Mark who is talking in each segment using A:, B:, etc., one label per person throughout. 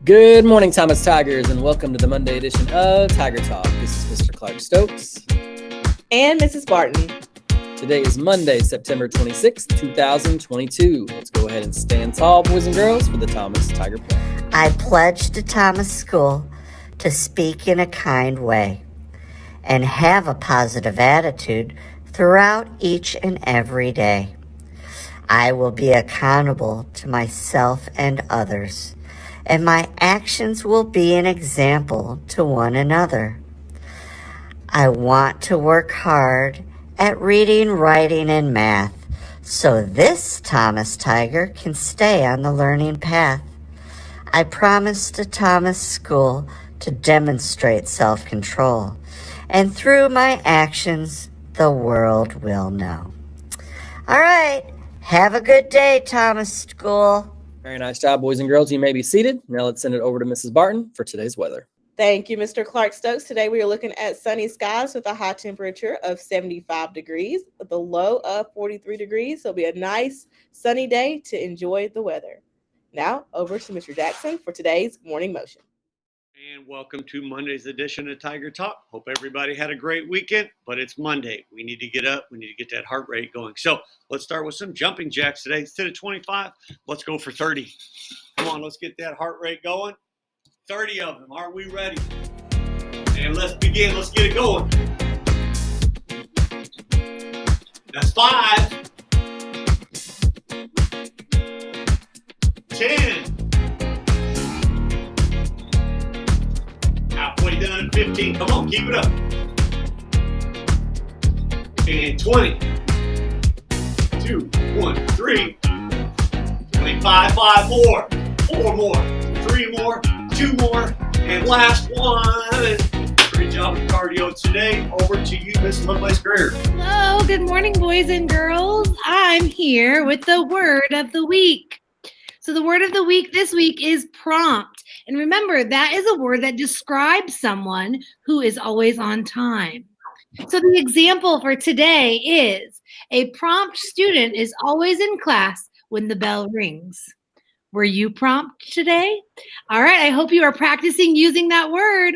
A: Good morning, Thomas Tigers, and welcome to the Monday edition of Tiger Talk. This is Mr. Clark Stokes.
B: And Mrs. Barton.
A: Today is Monday, September 26th, 2022. Let's go ahead and stand tall, boys and girls, for the Thomas Tiger Pledge.
C: I pledge to Thomas School to speak in a kind way and have a positive attitude throughout each and every day. I will be accountable to myself and others, and my actions will be an example to one another. I want to work hard at reading, writing, and math so this Thomas Tiger can stay on the learning path. I promise to Thomas School to demonstrate self-control, and through my actions, the world will know. All right, have a good day, Thomas School.
A: Very nice job, boys and girls. You may be seated. Now let's send it over to Mrs. Barton for today's weather.
B: Thank you, Mr. Clark Stokes. Today we are looking at sunny skies with a high temperature of 75 degrees, with a low of 43 degrees. So it'll be a nice sunny day to enjoy the weather. Now over to Mr. Jackson for today's morning motion.
D: And welcome to Monday's edition of Tiger Talk. Hope everybody had a great weekend, but it's Monday. We need to get up. We need to get that heart rate going. So let's start with some jumping jacks today. Instead of 25, let's go for 30. Come on, let's get that heart rate going. 30 of them. Are we ready? And let's begin. Let's get it going. That's 5. 10. Halfway done at 15. Come on, keep it up. And 20. 2, 1, 3. 25, 5 more. 4 more. 3 more. 2 more. And last one. Great job with cardio today. Over to you, Miss Lovelace Greer.
E: Hello, good morning, boys and girls. I'm here with the word of the week. So the word of the week this week is prompt. And remember, that is a word that describes someone who is always on time. So the example for today is a prompt student is always in class when the bell rings. Were you prompt today? All right, I hope you are practicing using that word.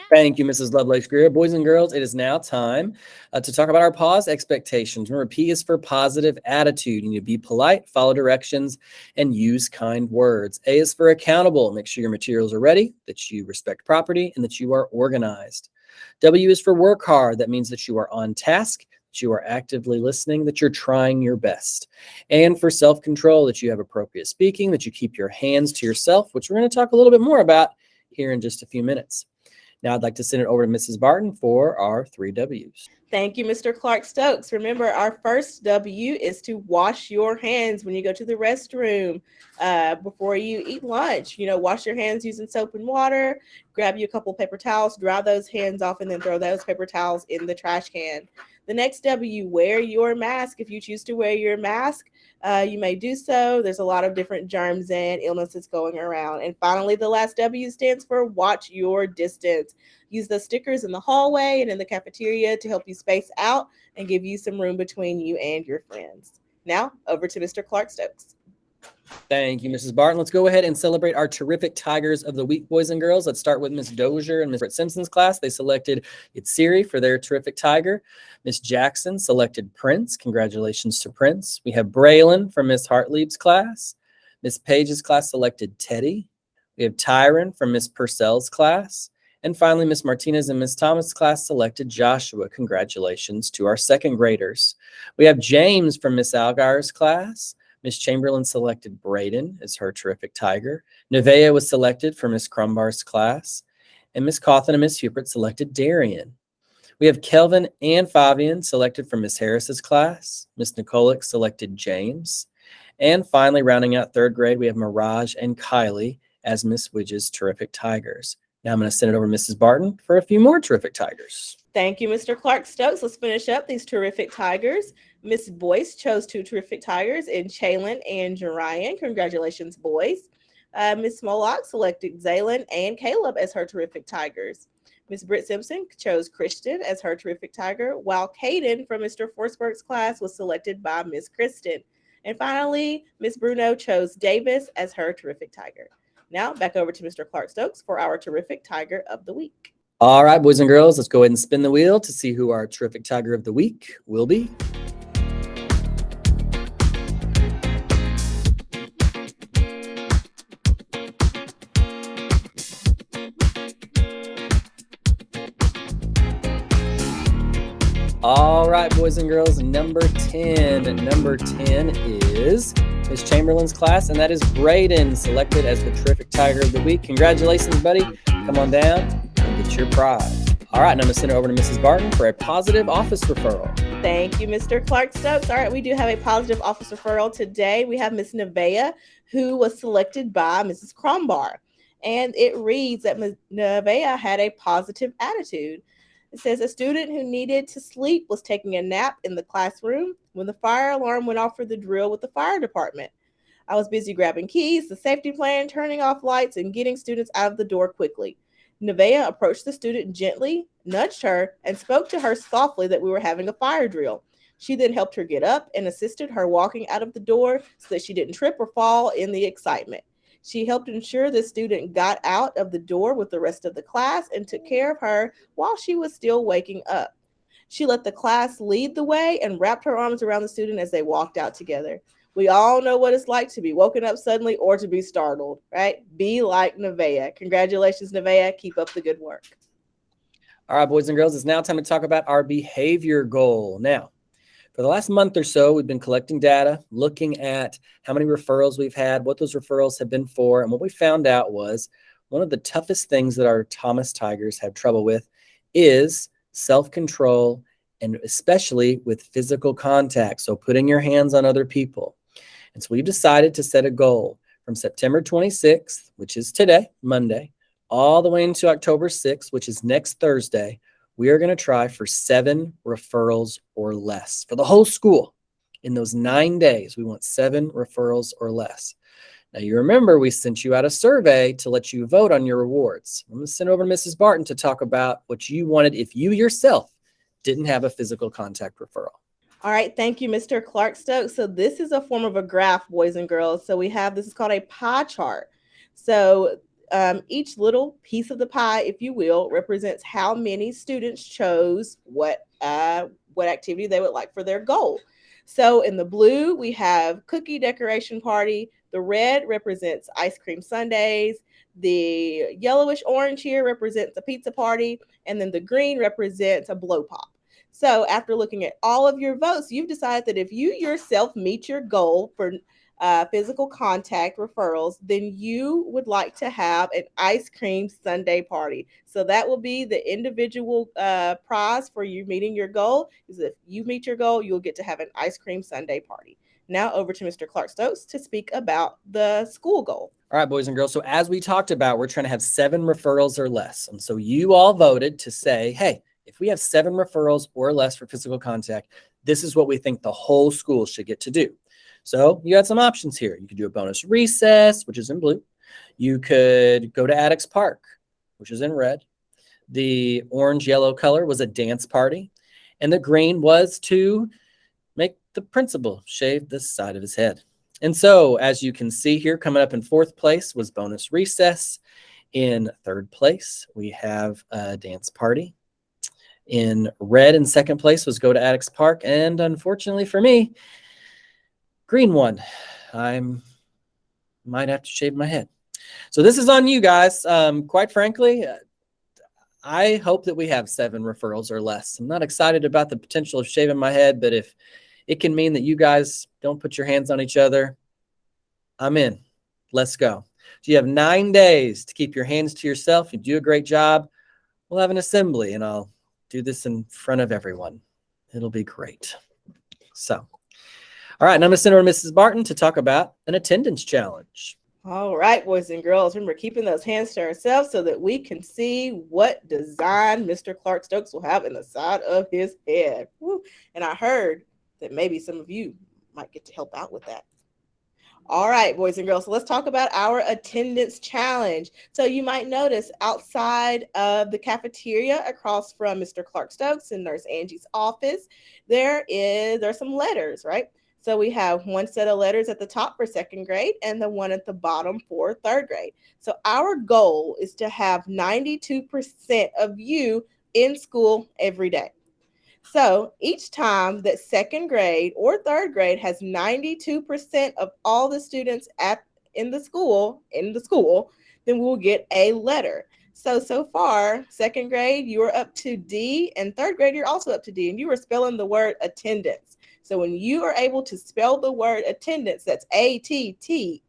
A: Thank you, Mrs. Lovelace Greer. Boys and girls, it is now time to talk about our pause expectations. Remember, P is for positive attitude. You need to be polite, follow directions, and use kind words. A is for accountable. Make sure your materials are ready, that you respect property, and that you are organized. W is for work hard. That means that you are on task, that you are actively listening, that you're trying your best. And for self-control, that you have appropriate speaking, that you keep your hands to yourself, which we're going to talk a little bit more about here in just a few minutes. Now I'd like to send it over to Mrs. Barton for our 3 W's.
B: Thank you, Mr. Clark Stokes. Remember, our first W is to wash your hands when you go to the restroom, before you eat lunch. Wash your hands using soap and water. Grab you a couple paper towels, dry those hands off, and then throw those paper towels in the trash can. The next W, wear your mask. If you choose to wear your mask, you may do so. There's a lot of different germs and illnesses going around. And finally, the last W stands for watch your distance. Use the stickers in the hallway and in the cafeteria to help you space out and give you some room between you and your friends. Now, over to Mr. Clark Stokes.
A: Thank you, Mrs. Barton. Let's go ahead and celebrate our terrific Tigers of the Week, boys and girls. Let's start with Miss Dozier and Miss Britt Simpson's class. They selected Itziri for their terrific Tiger. Miss Jackson selected Prince. Congratulations to Prince. We have Braylon from Miss Hartlieb's class. Miss Page's class selected Teddy. We have Tyron from Miss Purcell's class. And finally, Miss Martinez and Miss Thomas' class selected Joshua. Congratulations to our second graders. We have James from Miss Algar's class. Miss Chamberlain selected Braden as her terrific Tiger. Nevaeh was selected for Miss Crumbar's class. And Miss Cawthon and Miss Hubert selected Darian. We have Kelvin and Fabian selected from Miss Harris's class. Miss Nikolic selected James. And finally, rounding out third grade, we have Mirage and Kylie as Miss Widge's terrific Tigers. Now I'm going to send it over to Mrs. Barton for a few more terrific Tigers.
B: Thank you, Mr. Clark Stokes. Let's finish up these terrific Tigers. Miss Boyce chose 2 terrific Tigers in Chalon and Jerian. Congratulations, boys. Miss Moloch selected Zaylin and Caleb as her terrific Tigers. Miss Britt Simpson chose Christian as her terrific Tiger, while Caden from Mr. Forsberg's class was selected by Miss Kristen. And finally, Miss Bruno chose Davis as her terrific Tiger. Now back over to Mr. Clark Stokes for our terrific Tiger of the Week.
A: All right, boys and girls, let's go ahead and spin the wheel to see who our terrific Tiger of the Week will be. All right, boys and girls, number 10. Number 10 is Miss Chamberlain's class, and that is Braden, selected as the terrific Tiger of the Week. Congratulations, buddy. Come on down and get your prize. All right, now I'm going to send it over to Mrs. Barton for a positive office referral.
B: Thank you, Mr. Clark Stokes. All right, we do have a positive office referral today. We have Miss Nevaeh, who was selected by Mrs. Crombar. And it reads that Ms. Nevaeh had a positive attitude. It says a student who needed to sleep was taking a nap in the classroom when the fire alarm went off for the drill with the fire department. I was busy grabbing keys, the safety plan, turning off lights, and getting students out of the door quickly. Nevaeh approached the student gently, nudged her, and spoke to her softly that we were having a fire drill. She then helped her get up and assisted her walking out of the door so that she didn't trip or fall in the excitement. She helped ensure the student got out of the door with the rest of the class and took care of her while she was still waking up. She let the class lead the way and wrapped her arms around the student as they walked out together. We all know what it's like to be woken up suddenly or to be startled, right? Be like Nevaeh. Congratulations, Nevaeh. Keep up the good work.
A: All right, boys and girls, it's now time to talk about our behavior goal. Now, for the last month or so, we've been collecting data, looking at how many referrals we've had, what those referrals have been for, and what we found out was one of the toughest things that our Thomas Tigers have trouble with is self-control, and especially with physical contact, so putting your hands on other people. And so we've decided to set a goal from September 26th, which is today, Monday, all the way into October 6th, which is next Thursday. We are going to try for 7 referrals or less for the whole school. In those 9 days, we want 7 referrals or less. Now, you remember we sent you out a survey to let you vote on your rewards. I'm going to send over to Mrs. Barton to talk about what you wanted if you yourself didn't have a physical contact referral.
B: All right, thank you, Mr. Clark Stokes. So this is a form of a graph, boys and girls. So we have, this is called a pie chart. So each little piece of the pie, if you will, represents how many students chose what activity they would like for their goal. So in the blue, we have cookie decoration party. The red represents ice cream sundaes. The yellowish orange here represents a pizza party. And then the green represents a blow pop. So after looking at all of your votes, you've decided that if you yourself meet your goal for physical contact referrals, then you would like to have an ice cream sundae party. So that will be the individual prize for you meeting your goal. Is if you meet your goal, you'll get to have an ice cream sundae party. Now over to Mr. Clark Stokes to speak about the school goal.
A: All right, boys and girls. So as we talked about, we're trying to have 7 referrals or less. And so you all voted to say, hey, if we have 7 referrals or less for physical contact, this is what we think the whole school should get to do. So you had some options here. You could do a bonus recess, which is in blue. You could go to Addicts Park, which is in red. The orange-yellow color was a dance party. And the green was to make the principal shave the side of his head. And so, as you can see here, coming up in 4th place was bonus recess. In 3rd place, we have a dance party. In red, in 2nd place was go to Addicts Park. And unfortunately for me, green one, I might have to shave my head. So this is on you guys. Quite frankly, I hope that we have 7 referrals or less. I'm not excited about the potential of shaving my head, but if it can mean that you guys don't put your hands on each other, I'm in. Let's go. So you have 9 days to keep your hands to yourself. You do a great job. We'll have an assembly, and I'll do this in front of everyone. It'll be great. So, all right, now I'm going to send over to Mrs. Barton to talk about an attendance challenge.
B: All right, boys and girls, remember keeping those hands to ourselves so that we can see what design Mr. Clark Stokes will have in the side of his head. Woo. And I heard that maybe some of you might get to help out with that. All right, boys and girls, so let's talk about our attendance challenge. So you might notice outside of the cafeteria across from Mr. Clark Stokes and Nurse Angie's office, there's some letters, right? So we have one set of letters at the top for second grade and the one at the bottom for third grade. So our goal is to have 92% of you in school every day. So each time that second grade or third grade has 92% of all the students in the school, then we'll get a letter. So far, second grade, you are up to D, and third grade, you're also up to D, and you are spelling the word attendance. So when you are able to spell the word attendance, that's ATTENDANCE,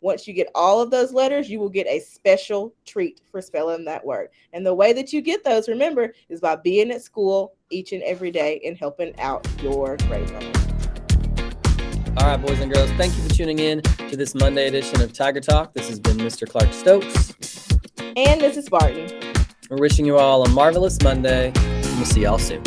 B: once you get all of those letters, you will get a special treat for spelling that word. And the way that you get those, remember, is by being at school each and every day and helping out your grade level.
A: All right, boys and girls, thank you for tuning in to this Monday edition of Tiger Talk. This has been Mr. Clark Stokes.
B: And Mrs. Barton.
A: We're wishing you all a marvelous Monday, and we'll see y'all soon.